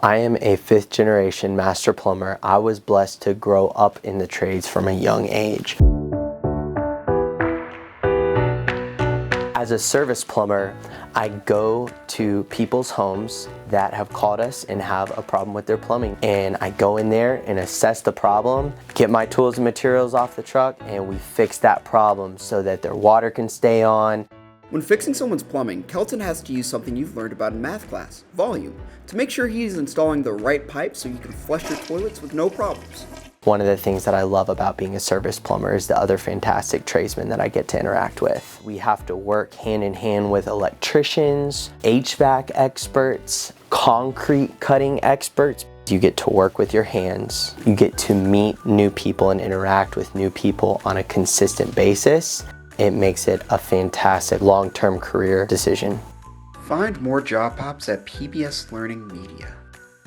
I am a fifth generation master plumber. I was blessed to grow up in the trades from a young age. As a service plumber, I go to people's homes that have called us and have a problem with their plumbing. And I go in there and assess the problem, get my tools and materials off the truck, and we fix that problem so that their water can stay on. When fixing someone's plumbing, Kelton has to use something you've learned about in math class, volume, to make sure he's installing the right pipe so you can flush your toilets with no problems. One of the things that I love about being a service plumber is the other fantastic tradesmen that I get to interact with. We have to work hand in hand with electricians, HVAC experts, concrete cutting experts. You get to work with your hands. You get to meet new people and interact with new people on a consistent basis. It makes it a fantastic long-term career decision. Find more job pops at PBS Learning Media.